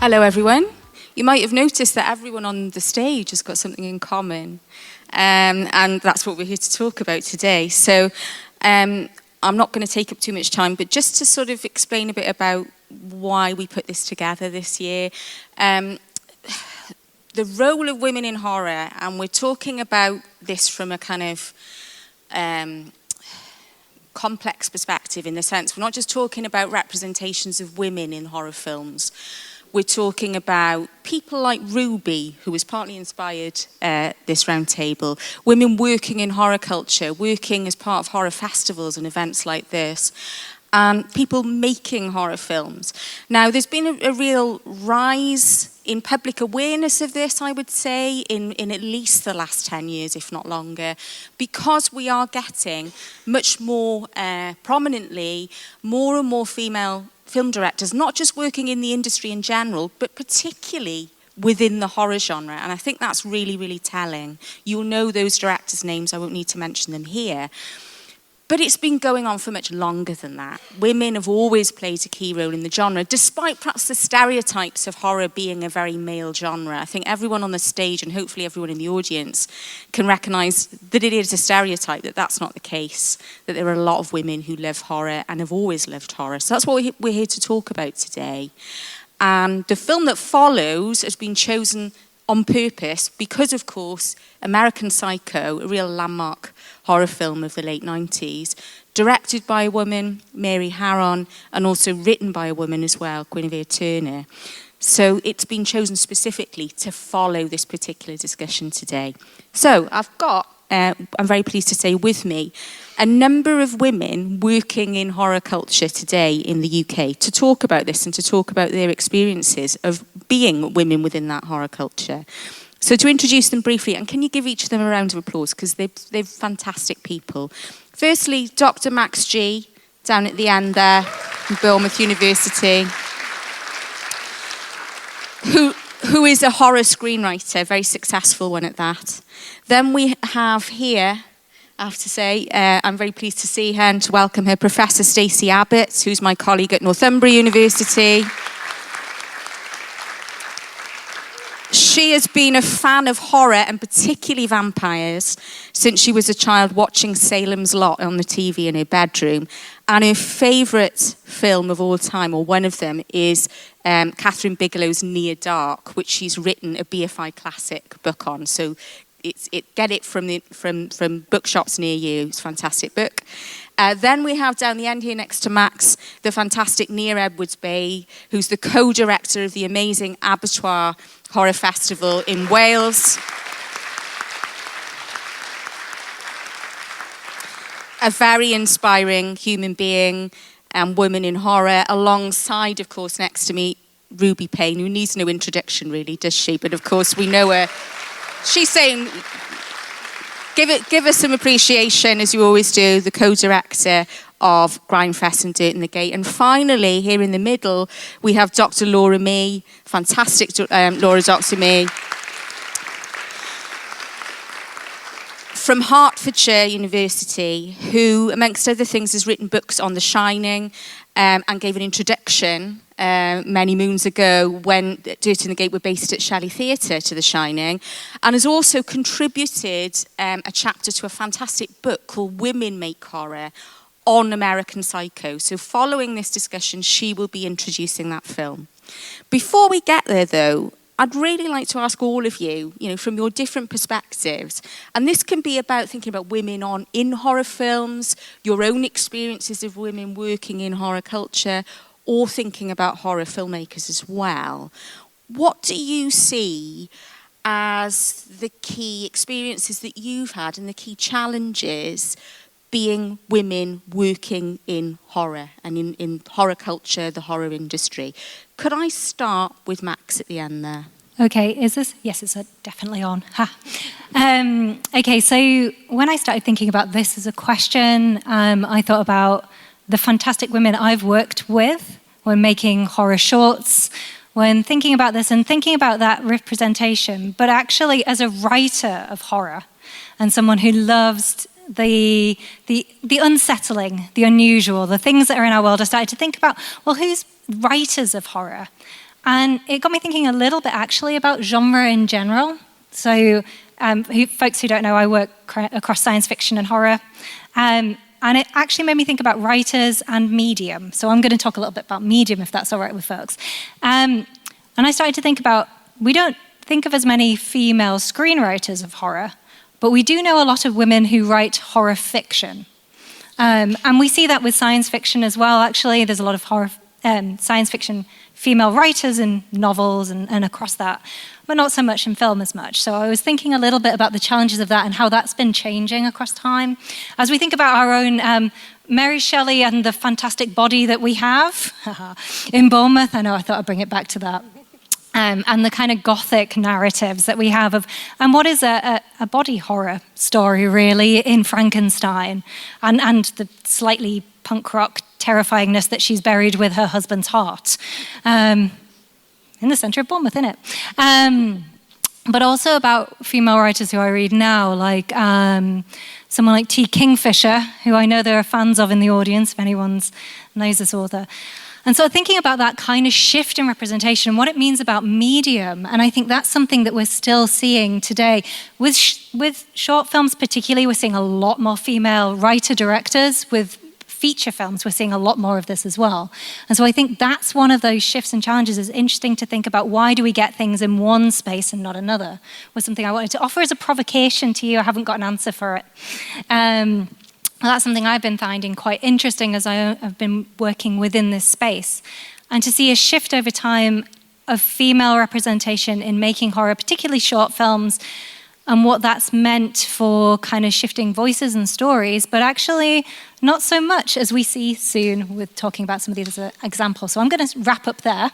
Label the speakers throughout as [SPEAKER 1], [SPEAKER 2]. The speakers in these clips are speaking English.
[SPEAKER 1] Hello, everyone. You might have noticed that everyone on the stage has got something in common, and that's what we're here to talk about today. So I'm not going to take up too much time, but just to sort of explain a bit about why we put this together this year. The role of women in horror, and we're talking about this from a kind of complex perspective, in the sense we're not just talking about representations of women in horror films. We're talking about people like Ruby, who was partly inspired this roundtable, women working in horror culture, working as part of horror festivals and events like this, and people making horror films. Now, there's been a real rise in public awareness of this, I would say, in at least the last 10 years, if not longer, because we are getting much more prominently, more and more female film directors, not just working in the industry in general, but particularly within the horror genre. And I think that's really, really telling. You'll know those directors' names, I won't need to mention them here. But it's been going on for much longer than that. Women have always played a key role in the genre, despite perhaps the stereotypes of horror being a very male genre. I think everyone on the stage, and hopefully everyone in the audience, can recognise that it is a stereotype, that that's not the case, that there are a lot of women who love horror and have always loved horror. So that's what we're here to talk about today. And the film that follows has been chosen on purpose because, of course, American Psycho, a real landmark horror film of the late 90s, directed by a woman, Mary Harron, and also written by a woman as well, Guinevere Turner. So it's been chosen specifically to follow this particular discussion today. So I've got, I'm very pleased to say, with me, a number of women working in horror culture today in the UK to talk about this and to talk about their experiences of being women within that horror culture. So to introduce them briefly, and can you give each of them a round of applause, because they're fantastic people. Firstly, Dr. Max G, down at the end there, from Bournemouth University, who is a horror screenwriter, a very successful one at that. Then we have here, I have to say, I'm very pleased to see her and to welcome her, Professor Stacey Abbott, who's my colleague at Northumbria University. She has been a fan of horror, and particularly vampires, since she was a child, watching Salem's Lot on the TV in her bedroom. And her favourite film of all time, or one of them, is Catherine Bigelow's Near Dark, which she's written a BFI classic book on. So get it from bookshops near you. It's a fantastic book. Then we have down the end here next to Max, the fantastic Near Edwards Bay, who's the co-director of the amazing Abattoir Horror Festival in Wales. A very inspiring human being and woman in horror, alongside, of course, next to me, Ruby Payne, who needs no introduction really, does she? But of course we know her. She's saying, give us some appreciation, as you always do, the co-director of Grindfest and Dirt in the Gate. And finally, here in the middle, we have Dr. Laura Mee, fantastic Laura Dr. Mee, from Hertfordshire University, who, amongst other things, has written books on The Shining and gave an introduction many moons ago when Dirt in the Gate were based at Shelley Theatre to The Shining, and has also contributed a chapter to a fantastic book called Women Make Horror on American Psycho. So following this discussion, she will be introducing that film. Before we get there, though, I'd really like to ask all of you, from your different perspectives, and this can be about thinking about women in horror films, your own experiences of women working in horror culture, or thinking about horror filmmakers as well. What do you see as the key experiences that you've had and the key challenges being women working in horror and in horror culture, the horror industry? Could I start with Max at the end there?
[SPEAKER 2] Okay, is this? Yes, it's definitely on. Okay, so when I started thinking about this as a question, I thought about the fantastic women I've worked with when making horror shorts, when thinking about this and thinking about that representation, but actually as a writer of horror and someone who loves the unsettling, the unusual, the things that are in our world, I started to think about, well, who's writers of horror? And it got me thinking a little bit actually about genre in general. So folks who don't know, I work across science fiction and horror. And it actually made me think about writers and medium. So I'm going to talk a little bit about medium, if that's all right with folks. And I started to think about, we don't think of as many female screenwriters of horror, but we do know a lot of women who write horror fiction. And we see that with science fiction as well, actually. There's a lot of horror science fiction female writers in novels and across that, but not so much in film as much. So I was thinking a little bit about the challenges of that and how that's been changing across time. As we think about our own Mary Shelley and the fantastic body that we have in Bournemouth, I thought I'd bring it back to that. And the kind of gothic narratives that we have of, and what is a body horror story really in Frankenstein, and the slightly punk rock terrifyingness that she's buried with her husband's heart. In the centre of Bournemouth, isn't it? But also about female writers who I read now, like someone like T. Kingfisher, who I know there are fans of in the audience, if anyone knows this author. And so thinking about that kind of shift in representation and what it means about medium, and I think that's something that we're still seeing today. With short films particularly, we're seeing a lot more female writer-directors. With feature films, we're seeing a lot more of this as well. And so I think that's one of those shifts and challenges. It's interesting to think about, why do we get things in one space and not another, was something I wanted to offer as a provocation to you. I haven't got an answer for it. Well, that's something I've been finding quite interesting as I have been working within this space. And to see a shift over time of female representation in making horror, particularly short films, and what that's meant for kind of shifting voices and stories, but actually not so much, as we see soon with talking about some of these examples. So I'm going to wrap up there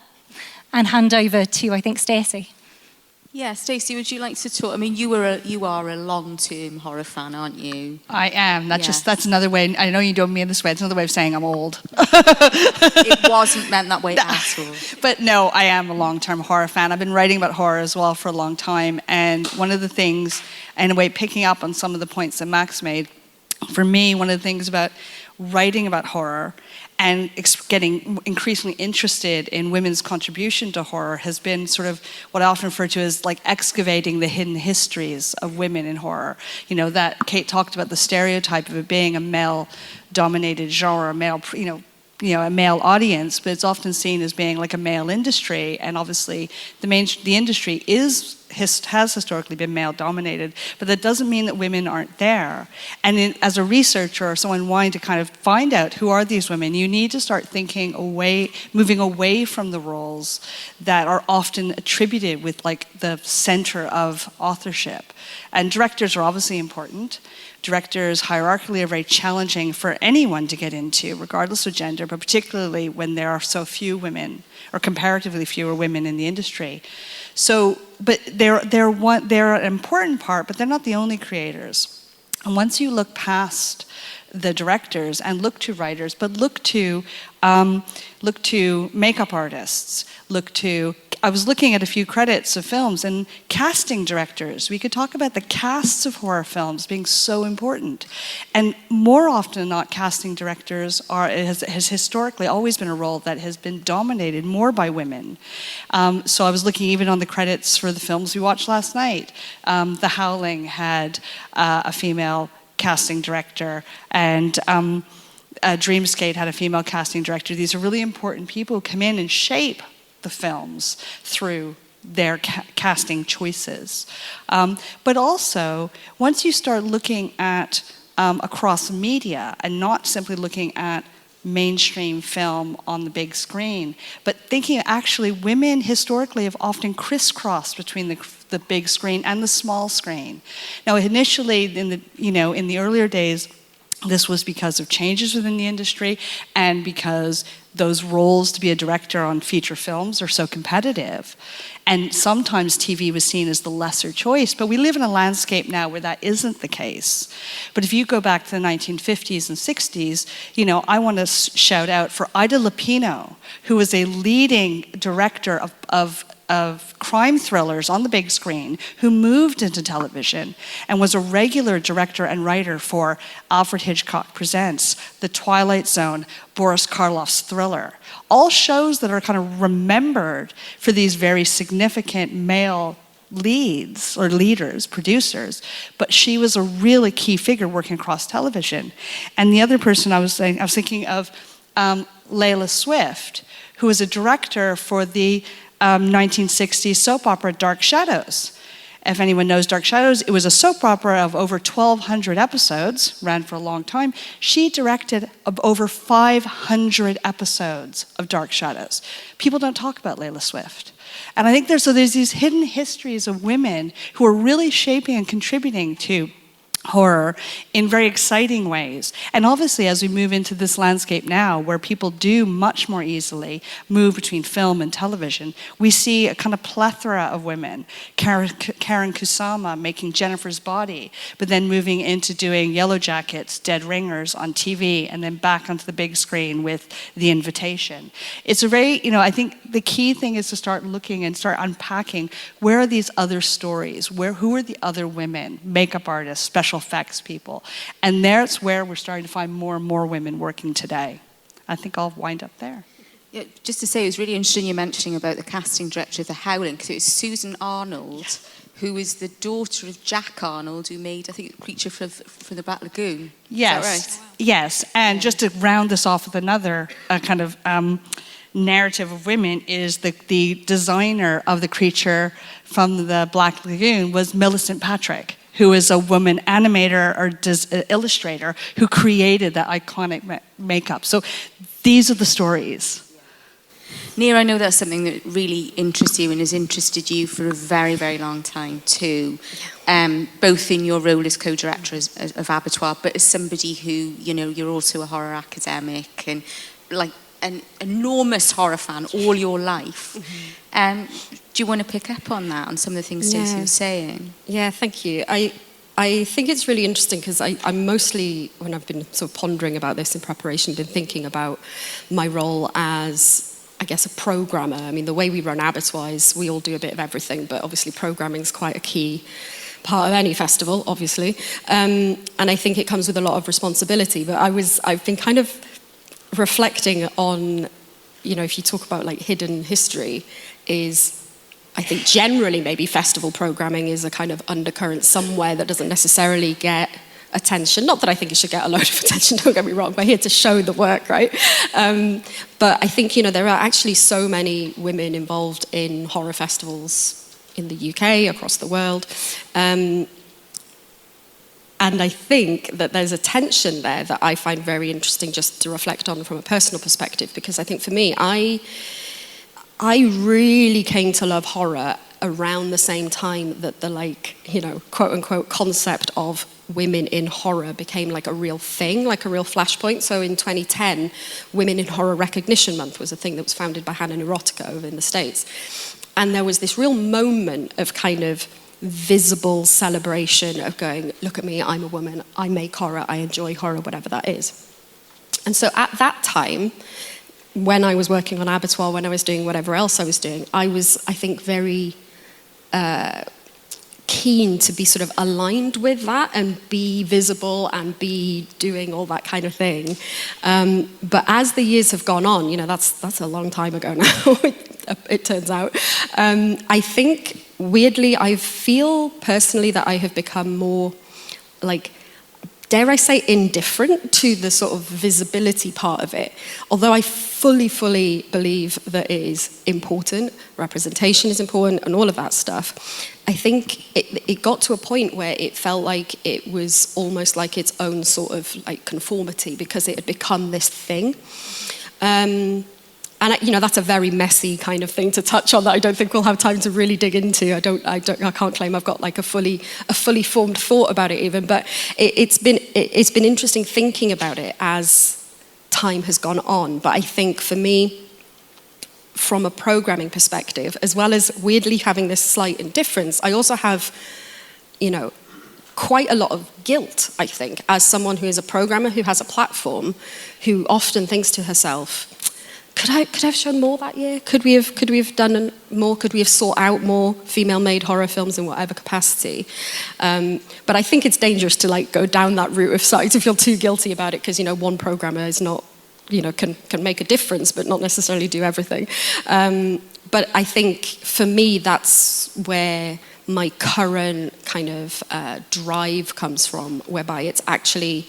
[SPEAKER 2] and hand over to, I think, Stacey.
[SPEAKER 1] Yeah, Stacey, would you like to talk? I mean, you are a long-term horror fan, aren't you?
[SPEAKER 3] I am. That's another way. I know you don't mean it this way. It's another way of saying I'm old.
[SPEAKER 1] It wasn't meant that way at all.
[SPEAKER 3] But no, I am a long-term horror fan. I've been writing about horror as well for a long time. And one of the things, in a way, picking up on some of the points that Max made, for me, one of the things about writing about horror and getting increasingly interested in women's contribution to horror has been sort of what I often refer to as like excavating the hidden histories of women in horror. You know, that Kate talked about the stereotype of it being a male-dominated genre, a male audience, but it's often seen as being like a male industry, and obviously the industry has historically been male-dominated, but that doesn't mean that women aren't there. And as a researcher or someone wanting to kind of find out who are these women, you need to start moving away from the roles that are often attributed with like the center of authorship. And directors are obviously important. Directors hierarchically are very challenging for anyone to get into, regardless of gender, but particularly when there are so few women, or comparatively fewer women in the industry. So, but they're an important part, but they're not the only creators. And once you look past the directors and look to writers, but look to makeup artists, I was looking at a few credits of films and casting directors. We could talk about the casts of horror films being so important. And more often than not, casting directors has historically always been a role that has been dominated more by women. So I was looking even on the credits for the films we watched last night. The Howling had a female casting director, and Dreamscape had a female casting director. These are really important people who come in and shape the films through their casting choices. But also, once you start looking at across media and not simply looking at mainstream film on the big screen, but thinking actually women historically have often crisscrossed between the big screen and the small screen. Now, initially in the earlier days, this was because of changes within the industry and because those roles to be a director on feature films are so competitive. And sometimes TV was seen as the lesser choice, but we live in a landscape now where that isn't the case. But if you go back to the 1950s and 60s, I want to shout out for Ida Lupino, who was a leading director of of crime thrillers on the big screen, who moved into television and was a regular director and writer for Alfred Hitchcock Presents, The Twilight Zone, Boris Karloff's Thriller. All shows that are kind of remembered for these very significant male leads or leaders, producers, but she was a really key figure working across television. And the other person I was thinking of Layla Swift, who was a director for the 1960s soap opera Dark Shadows. If anyone knows Dark Shadows, it was a soap opera of over 1,200 episodes, ran for a long time. She directed over 500 episodes of Dark Shadows. People don't talk about Layla Swift. And I think there's these hidden histories of women who are really shaping and contributing to horror in very exciting ways. And obviously, as we move into this landscape now, where people do much more easily move between film and television, we see a kind of plethora of women. Karen Kusama making Jennifer's Body, but then moving into doing Yellow Jackets, Dead Ringers on TV, and then back onto the big screen with The Invitation. It's a very, I think the key thing is to start looking and start unpacking, where are these other stories? Who are the other women, makeup artists, special effects people? And that's where we're starting to find more and more women working today. I think I'll wind up there.
[SPEAKER 1] Yeah, just to say, it was really interesting you mentioning about the casting director of The Howling, because it was Susan Arnold, who is the daughter of Jack Arnold, who made, I think, Creature from the Black Lagoon.
[SPEAKER 3] Yes.
[SPEAKER 1] Is that right?
[SPEAKER 3] Yes. And just to round this off with another kind of narrative of women, is the designer of the Creature from the Black Lagoon was Millicent Patrick, who is a woman animator or illustrator who created that iconic makeup. So these are the stories.
[SPEAKER 1] Nia, I know that's something that really interests you and has interested you for a very, very long time too, both in your role as co-director of Abattoir, but as somebody who, you're also a horror academic and like an enormous horror fan all your life. Mm-hmm. Do you want to pick up on that, on some of the things Stacey was saying?
[SPEAKER 4] Yeah, thank you. I think it's really interesting because I'm mostly, when I've been sort of pondering about this in preparation, been thinking about my role as, I guess, a programmer. I mean, the way we run Abattoir is we all do a bit of everything, but obviously programming is quite a key part of any festival, obviously. And I think it comes with a lot of responsibility. But I've been kind of reflecting on, if you talk about like hidden history, is I think generally maybe festival programming is a kind of undercurrent somewhere that doesn't necessarily get attention. Not that I think it should get a load of attention, don't get me wrong, we're here to show the work, right? But I think, there are actually so many women involved in horror festivals in the UK, across the world. And I think that there's a tension there that I find very interesting just to reflect on from a personal perspective, because I think for me, I really came to love horror around the same time that the quote unquote concept of women in horror became like a real thing, like a real flashpoint. So in 2010, Women in Horror Recognition Month was a thing that was founded by Hannah Neurotica over in the States. And there was this real moment of kind of visible celebration of going, look at me, I'm a woman, I make horror, I enjoy horror, whatever that is. And so at that time, when I was working on Abattoir, when I was doing whatever else I was doing, I was, I think, very keen to be sort of aligned with that and be visible and be doing all that kind of thing. But as the years have gone on, that's a long time ago now, it turns out. I think, weirdly, I feel personally that I have become more, dare I say, indifferent to the sort of visibility part of it. Although I fully believe that it is important, representation is important, and all of that stuff. I think it got to a point where it felt like it was almost like its own sort of conformity, because it had become this thing. And that's a very messy kind of thing to touch on that I don't think we'll have time to really dig into. I can't claim I've got a fully formed thought about it even, but it's been interesting thinking about it as time has gone on. But I think for me, from a programming perspective, as well as weirdly having this slight indifference, I also have, quite a lot of guilt, I think, as someone who is a programmer, who has a platform, who often thinks to herself, could I have shown more that year? Could we have done more? Could we have sought out more female-made horror films in whatever capacity? But I think it's dangerous to like go down that route of starting to feel too guilty about it, because one programmer is not, can make a difference, but not necessarily do everything. But I think for me, that's where my current kind of drive comes from, whereby it's actually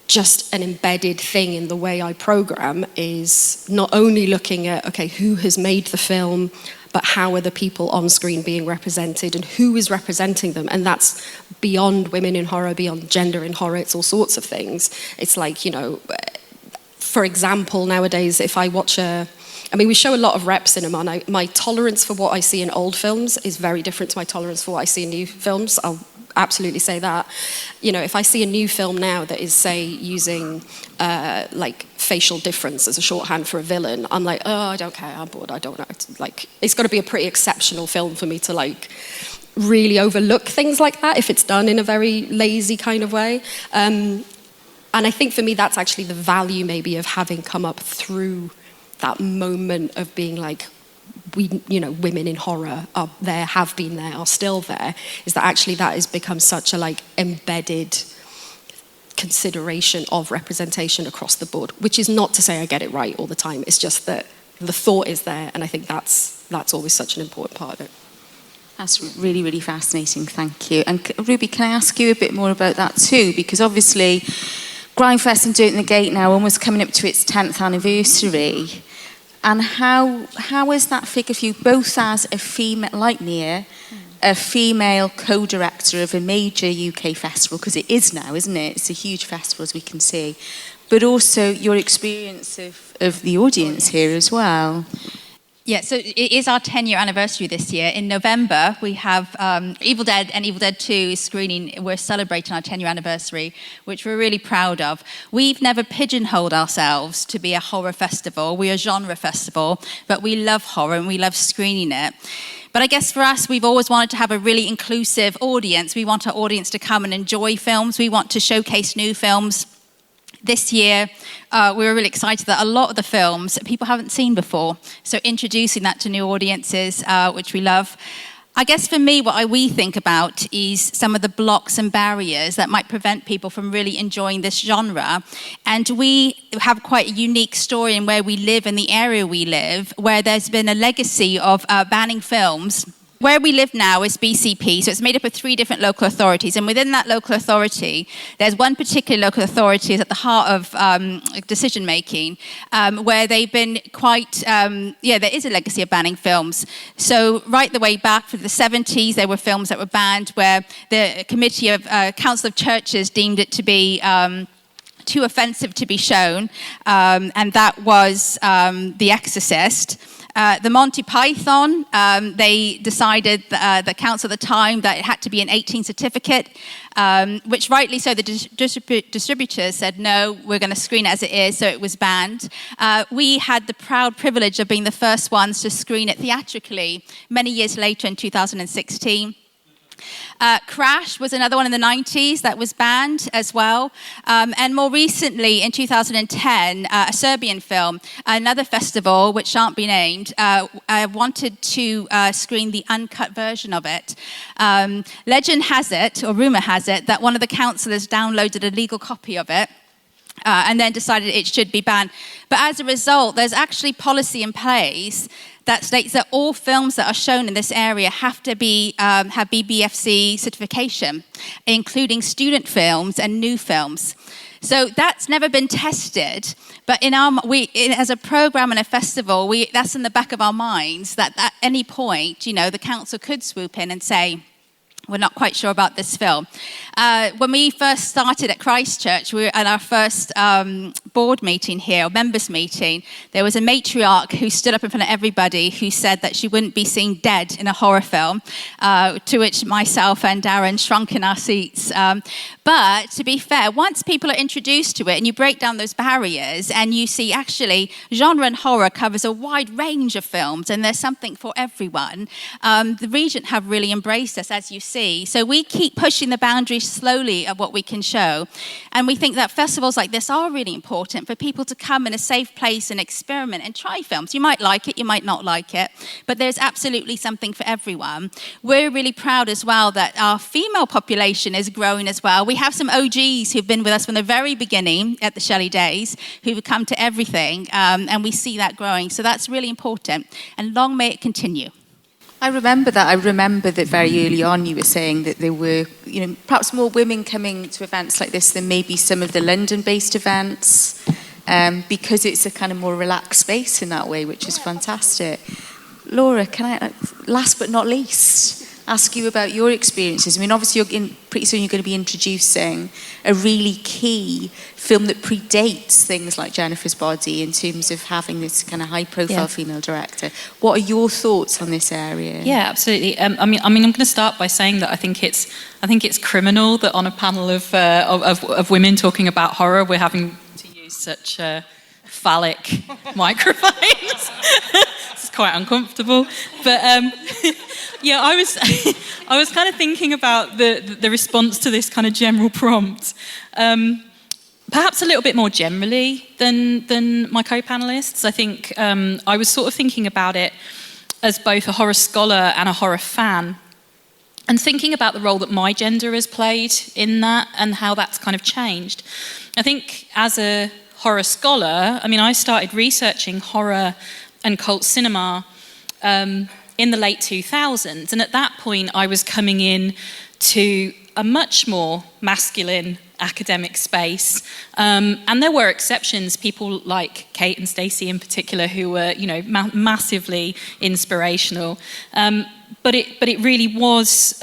[SPEAKER 4] just an embedded thing in the way I program, is not only looking at, okay, who has made the film, but how are the people on screen being represented and who is representing them? And that's beyond women in horror, beyond gender in horror, it's all sorts of things. It's like, for example, nowadays, if I watch we show a lot of rep cinema, and my tolerance for what I see in old films is very different to my tolerance for what I see in new films. I'll absolutely say that. If I see a new film now that is, say, using like facial difference as a shorthand for a villain, I'm like, oh, I don't care, I'm bored, I don't know. It's got to be a pretty exceptional film for me to like really overlook things like that if it's done in a very lazy kind of way. And I think for me, that's actually the value maybe of having come up through that moment of being like, women in horror are there, have been there, are still there, is that actually that has become such a like embedded consideration of representation across the board, which is not to say I get it right all the time. It's just that the thought is there, and I think that's always such an important part of it.
[SPEAKER 1] That's really, really fascinating, thank you. And Ruby, can I ask you a bit more about that too? Because obviously Grindfest and Do It in the Gate now almost coming up to its 10th anniversary. And how is that figure for you, both as a female, like Nia, a female co-director of a major UK festival, because it is now, isn't it? It's a huge festival, as we can see. But also your experience of the audience here as well.
[SPEAKER 5] Yeah, so it is our 10-year anniversary this year. In November, we have Evil Dead and Evil Dead 2 is screening. We're celebrating our 10-year anniversary, which we're really proud of. We've never pigeonholed ourselves to be a horror festival. We're a genre festival, but we love horror and we love screening it. But I guess for us, we've always wanted to have a really inclusive audience. We want our audience to come and enjoy films. We want to showcase new films. This year, we were really excited that a lot of the films people haven't seen before. So introducing that to new audiences, which we love. I guess for me, what we think about is some of the blocks and barriers that might prevent people from really enjoying this genre. And we have quite a unique story in where we live, in the area we live, where there's been a legacy of banning films. Where we live now is BCP, so it's made up of 3 different local authorities. And within that local authority, there's one particular local authority is at the heart of decision-making, where they've been quite, there is a legacy of banning films. So right the way back for the 70s, there were films that were banned where the Committee of Council of Churches deemed it to be too offensive to be shown, and that was The Exorcist. The Monty Python, they decided, the council at the time, that it had to be an 18 certificate, which rightly so, the distributors said, no, we're going to screen it as it is, so it was banned. We had the proud privilege of being the first ones to screen it theatrically many years later in 2016. Crash was another one in the 90s that was banned as well. And more recently, in 2010, a Serbian film, another festival, which shan't be named, wanted to screen the uncut version of it. Legend has it, or rumor has it, that one of the councillors downloaded a legal copy of it. And then decided it should be banned. But as a result, there's actually policy in place that states that all films that are shown in this area have to be have BBFC certification, including student films and new films. So that's never been tested, but as a program and a festival, that's in the back of our minds that at any point, the council could swoop in and say, we're not quite sure about this film. When we first started at Christchurch, we were at our first board meeting here, or members meeting. There was a matriarch who stood up in front of everybody who said that she wouldn't be seen dead in a horror film, to which myself and Darren shrunk in our seats. But to be fair, once people are introduced to it and you break down those barriers and you see actually genre and horror covers a wide range of films and there's something for everyone, the Regent have really embraced us, as you said. see. So we keep pushing the boundaries slowly of what we can show. And we think that festivals like this are really important for people to come in a safe place and experiment and try films. You might like it, you might not like it, but there's absolutely something for everyone. We're really proud as well that our female population is growing as well. We have some OGs who've been with us from the very beginning at the Shelley Days, who've come to everything, and we see that growing. So that's really important. And long may it continue.
[SPEAKER 1] I remember that. I remember that very early on you were saying that there were, perhaps more women coming to events like this than maybe some of the London-based events, because it's a kind of more relaxed space in that way, which is fantastic. Laura, can I, last but not least, ask you about your experiences? I mean, obviously, pretty soon you're going to be introducing a really key film that predates things like Jennifer's Body in terms of having this kind of high-profile female director. What are your thoughts on this area?
[SPEAKER 6] Yeah, absolutely. I'm going to start by saying that I think it's criminal that on a panel of women talking about horror, we're having to use such phallic microphones. It's quite uncomfortable, but yeah, I was kind of thinking about the response to this kind of general prompt, perhaps a little bit more generally than my co-panelists. I think I was sort of thinking about it as both a horror scholar and a horror fan, and thinking about the role that my gender has played in that and how that's kind of changed. I think as a horror scholar, I started researching horror and cult cinema in the late 2000s, and at that point I was coming in to a much more masculine academic space, and there were exceptions, people like Kate and Stacey in particular, who were massively inspirational, but it really was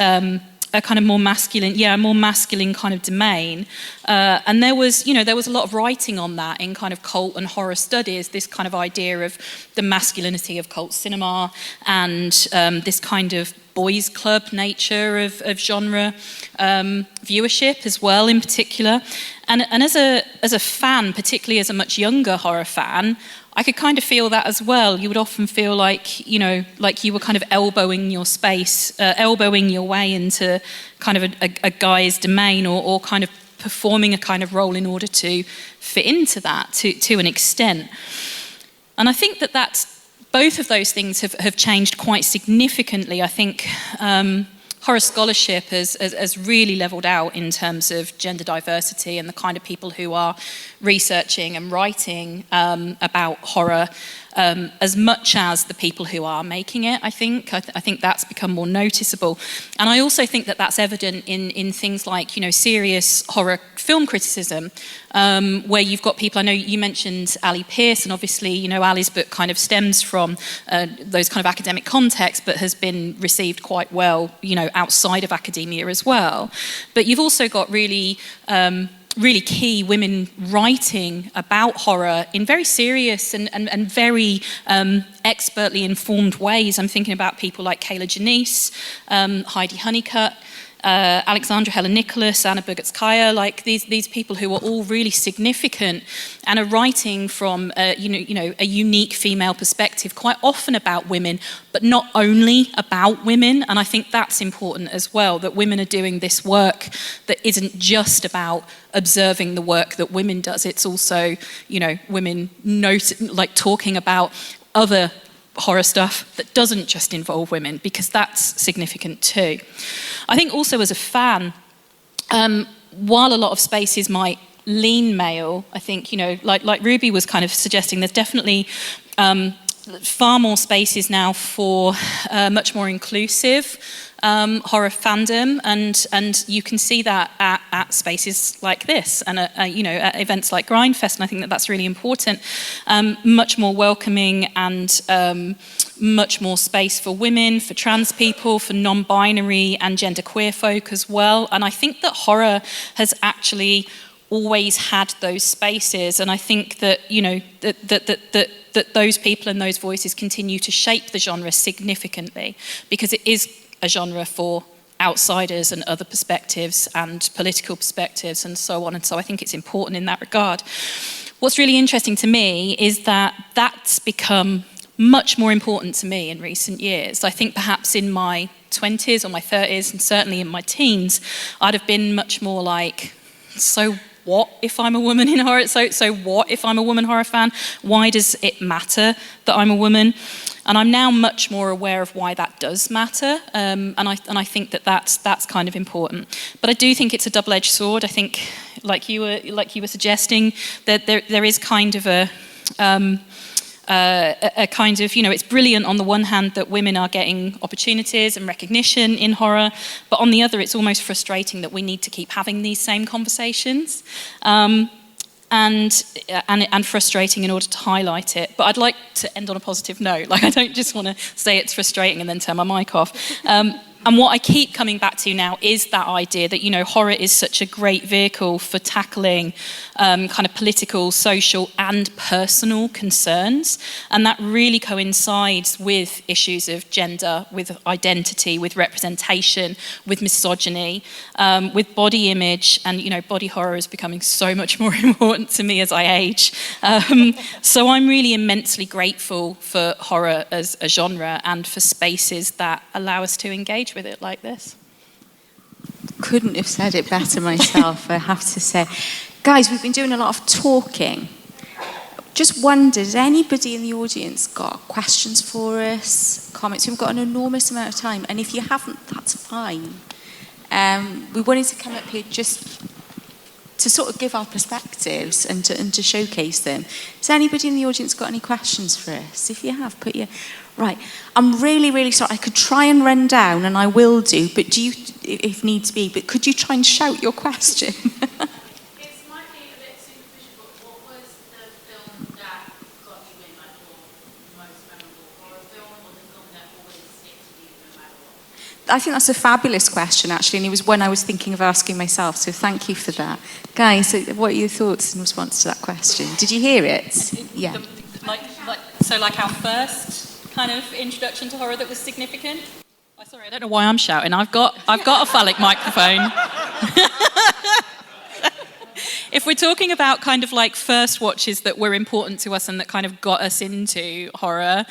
[SPEAKER 6] a kind of more masculine kind of domain, and there was a lot of writing on that in kind of cult and horror studies, this kind of idea of the masculinity of cult cinema and this kind of boys club nature of genre viewership as well in particular, and as a fan, particularly as a much younger horror fan, I could kind of feel that as well. You would often feel like you were kind of elbowing your way into kind of a guy's domain, or kind of performing a kind of role in order to fit into that to an extent. And I think that both of those things have changed quite significantly. I think horror scholarship has really leveled out in terms of gender diversity and the kind of people who are researching and writing about horror, as much as the people who are making it. I think that's become more noticeable, and I also think that that's evident in things like serious horror film criticism, where you've got people. I know you mentioned Ali Pierce, and obviously Ali's book kind of stems from those kind of academic contexts, but has been received quite well outside of academia as well. But you've also got really key women writing about horror in very serious and very expertly informed ways. I'm thinking about people like Kayla Janice, Heidi Honeycutt, Alexandra Helen Nicholas, Anna Bogatskaya, like these people who are all really significant and are writing from a unique female perspective, quite often about women, but not only about women. And I think that's important as well, that women are doing this work that isn't just about observing the work that women does. It's also, women talking about other horror stuff that doesn't just involve women, because that's significant too. I think also as a fan, while a lot of spaces might lean male, I think, like Ruby was kind of suggesting, there's definitely far more spaces now for much more inclusive horror fandom, and you can see that at spaces like this and at events like Grindfest, and I think that's really important. Much more welcoming and much more space for women, for trans people, for non-binary and genderqueer folk as well. And I think that horror has actually always had those spaces, and I think that that those people and those voices continue to shape the genre significantly, because it is a genre for outsiders and other perspectives and political perspectives and so on. And so I think it's important in that regard. What's really interesting to me is that that's become much more important to me in recent years. I think perhaps in my 20s or my 30s, and certainly in my teens, I'd have been much more like, so what if I'm a woman in horror? So what if I'm a woman horror fan? Why does it matter that I'm a woman? And I'm now much more aware of why that does matter, and I think that's kind of important. But I do think it's a double-edged sword. I think, like you were suggesting, that there is kind of a kind of, it's brilliant on the one hand that women are getting opportunities and recognition in horror, but on the other, it's almost frustrating that we need to keep having these same conversations. And frustrating in order to highlight it. But I'd like to end on a positive note. Like, I don't just want to say it's frustrating and then turn my mic off. And what I keep coming back to now is that idea that, horror is such a great vehicle for tackling kind of political, social, and personal concerns. And that really coincides with issues of gender, with identity, with representation, with misogyny, with body image. And, body horror is becoming so much more important to me as I age. So I'm really immensely grateful for horror as a genre and for spaces that allow us to engage with it like this.
[SPEAKER 1] Couldn't have said it better myself, I have to say. Guys, we've been doing a lot of talking. Just wondered, has anybody in the audience got questions for us, comments? We've got an enormous amount of time, and if you haven't, that's fine. We wanted to come up here just to sort of give our perspectives and to showcase them. Has anybody in the audience got any questions for us? If you have, put your... Right, I'm really, really sorry. I could try and run down, and I will do, but do you, if needs be, but could you try and shout your question?
[SPEAKER 7] It might be a bit superficial, but what was the film that got you in, like, your most memorable, or a film or the film that always sticks with you no matter what?
[SPEAKER 1] I think that's a fabulous question, actually, and it was one I was thinking of asking myself, so thank you for that. Guys, what are your thoughts in response to that question? Did you hear it? Yeah.
[SPEAKER 6] Like our first kind of introduction to horror that was significant? Sorry, I don't know why I'm shouting. I've got a phallic microphone. If we're talking about kind of like first watches that were important to us and that kind of got us into horror,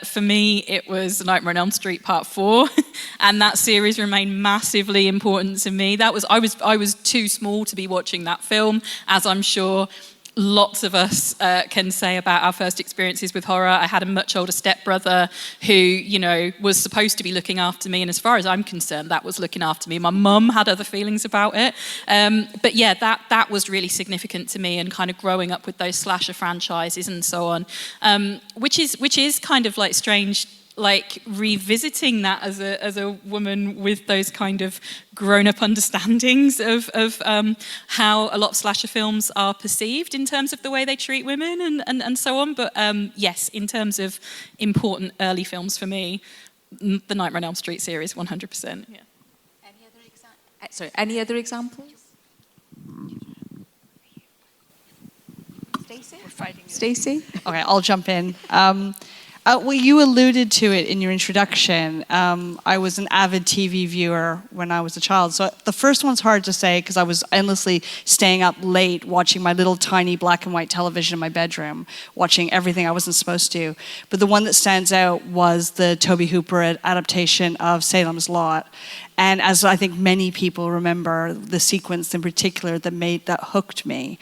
[SPEAKER 6] for me it was Nightmare on Elm Street Part 4, and that series remained massively important to me. I was too small to be watching that film, as I'm sure lots of us can say about our first experiences with horror. I had a much older stepbrother who, was supposed to be looking after me, and as far as I'm concerned, that was looking after me. My mum had other feelings about it. But yeah, that was really significant to me, and kind of growing up with those slasher franchises and so on, which is kind of like strange, like revisiting that as a woman with those kind of grown-up understandings of how a lot of slasher films are perceived in terms of the way they treat women and so on. But yes, in terms of important early films for me, the Nightmare on Elm Street series, 100%. Yeah.
[SPEAKER 1] Any other examples? Stacey?
[SPEAKER 3] Okay, I'll jump in. Well, you alluded to it in your introduction. I was an avid TV viewer when I was a child. So the first one's hard to say because I was endlessly staying up late watching my little tiny black and white television in my bedroom, watching everything I wasn't supposed to. But the one that stands out was the Tobe Hooper adaptation of Salem's Lot. And as I think many people remember, the sequence in particular that hooked me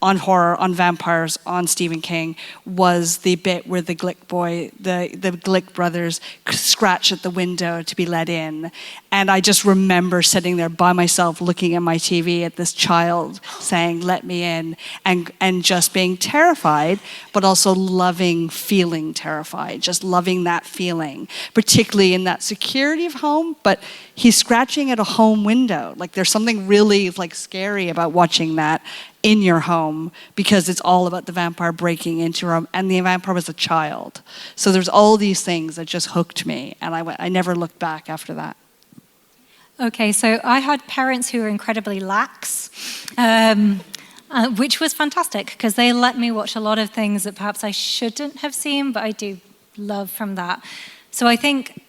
[SPEAKER 3] on horror, on vampires, on Stephen King, was the bit where the Glick boy, the Glick brothers scratch at the window to be let in. And I just remember sitting there by myself looking at my TV at this child saying, let me in, and just being terrified, but also feeling terrified, just loving that feeling, particularly in that security of home, but he's scratching at a home window. Like there's something really like scary about watching that in your home because it's all about the vampire breaking into your home, and the vampire was a child. So there's all these things that just hooked me, and I never looked back after that.
[SPEAKER 2] Okay, so I had parents who were incredibly lax, which was fantastic because they let me watch a lot of things that perhaps I shouldn't have seen, but I do love from that. So I think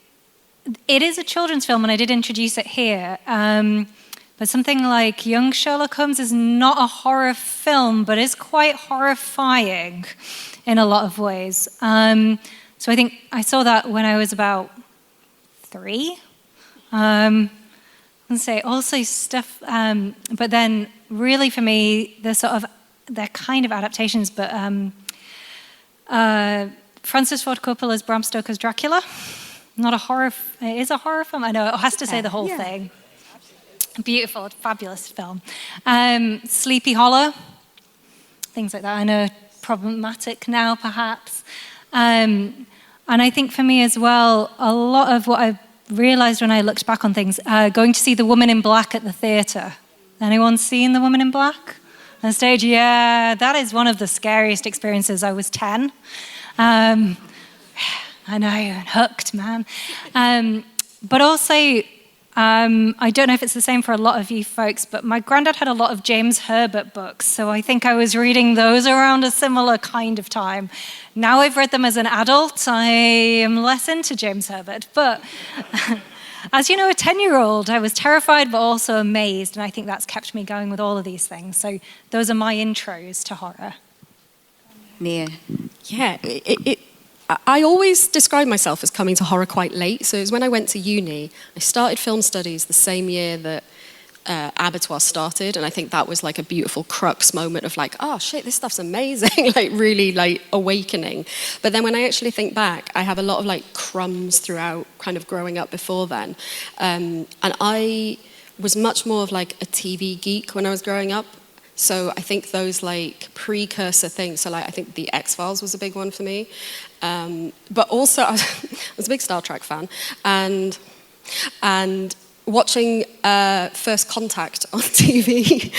[SPEAKER 2] it is a children's film, and I did introduce it here. But something like Young Sherlock Holmes is not a horror film, but is quite horrifying in a lot of ways. So I think I saw that when I was about 3. And say also stuff, but then really for me, they're kind of adaptations, but Francis Ford Coppola's Bram Stoker's Dracula, not a horror, it is a horror film, I know, it has to say the whole thing. Beautiful, fabulous film. Sleepy Hollow, things like that, I know, problematic now perhaps. And I think for me as well, a lot of what I've realized when I looked back on things, going to see The Woman in Black at the theatre. Anyone seen The Woman in Black on stage? Yeah, that is one of the scariest experiences. I was 10. I know, hooked, man. But also, I don't know if it's the same for a lot of you folks, but my granddad had a lot of James Herbert books, so I think I was reading those around a similar kind of time. Now I've read them as an adult, I am less into James Herbert, but as you know, a 10-year-old, I was terrified but also amazed, and I think that's kept me going with all of these things. So those are my intros to horror.
[SPEAKER 1] Nia?
[SPEAKER 4] Yeah, I always describe myself as coming to horror quite late. So it was when I went to uni. I started film studies the same year that Abattoir started, and I think that was like a beautiful crux moment of like, oh shit, this stuff's amazing, like really like awakening. But then when I actually think back, I have a lot of like crumbs throughout kind of growing up before then. And I was much more of like a TV geek when I was growing up. So I think those like precursor things, so like I think The X-Files was a big one for me. But also I was a big Star Trek fan, and watching First Contact on TV.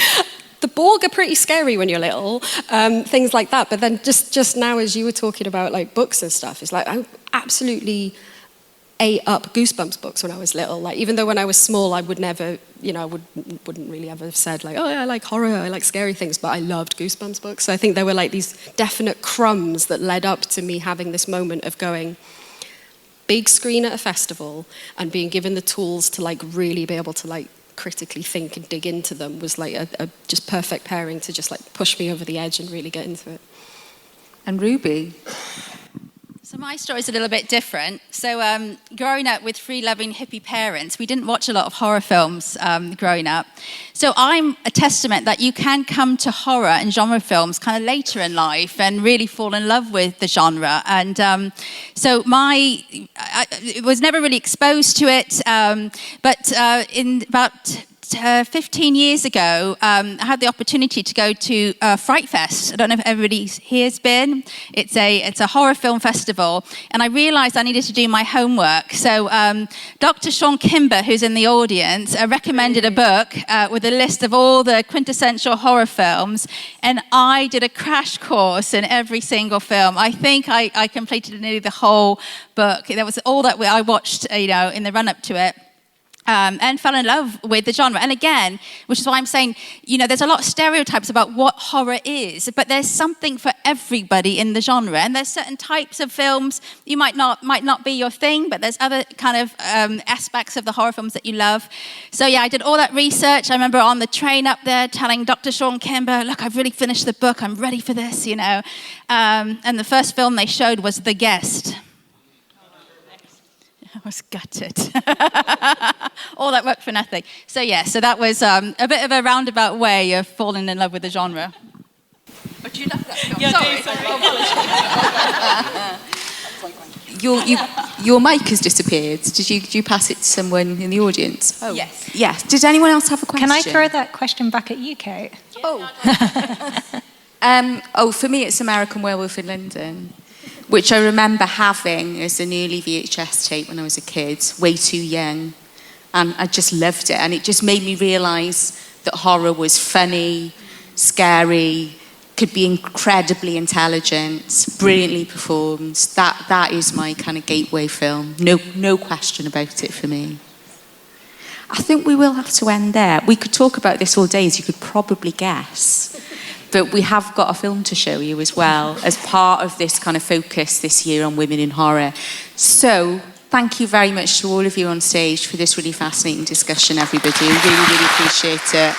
[SPEAKER 4] The Borg are pretty scary when you're little, things like that. But then just now, as you were talking about like books and stuff, it's like I absolutely ate up Goosebumps books when I was little. Like even though when I was small, I would never, I wouldn't really ever have said like, oh yeah, I like horror, I like scary things, but I loved Goosebumps books. So I think there were like these definite crumbs that led up to me having this moment of going big screen at a festival and being given the tools to like really be able to like critically think and dig into them was like a just perfect pairing to just like push me over the edge and really get into it.
[SPEAKER 1] And Ruby?
[SPEAKER 5] So my story is a little bit different. So growing up with three loving hippie parents, we didn't watch a lot of horror films growing up. So I'm a testament that you can come to horror and genre films kind of later in life and really fall in love with the genre. And so I was never really exposed to it, but in about 15 years ago, I had the opportunity to go to Fright Fest. I don't know if everybody here's been. It's a horror film festival, and I realised I needed to do my homework. So Dr. Sean Kimber, who's in the audience, recommended a book with a list of all the quintessential horror films, and I did a crash course in every single film. I think I completed nearly the whole book. That was all that I watched, in the run-up to it. And fell in love with the genre. And again, which is why I'm saying, there's a lot of stereotypes about what horror is, but there's something for everybody in the genre. And there's certain types of films you might not be your thing, but there's other kind of aspects of the horror films that you love. So yeah, I did all that research. I remember on the train up there telling Dr. Sean Kimber, look, I've really finished the book. I'm ready for this, And the first film they showed was The Guest. I was gutted. All that work for nothing. So that was a bit of a roundabout way of falling in love with the genre. But you love that film.
[SPEAKER 6] Yeah,
[SPEAKER 1] sorry. Your mic has disappeared. Did you pass it to someone in the audience? Oh. Yes. Yes. Did anyone else have a question?
[SPEAKER 2] Can I throw that question back at you, Kate?
[SPEAKER 1] For me, it's American Werewolf in London, which I remember having as an early VHS tape when I was a kid, way too young. And I just loved it. And it just made me realise that horror was funny, scary, could be incredibly intelligent, brilliantly performed. That is my kind of gateway film. No question about it for me. I think we will have to end there. We could talk about this all day, as you could probably guess. But we have got a film to show you as well as part of this kind of focus this year on women in horror. So thank you very much to all of you on stage for this really fascinating discussion, everybody. Really, really appreciate it.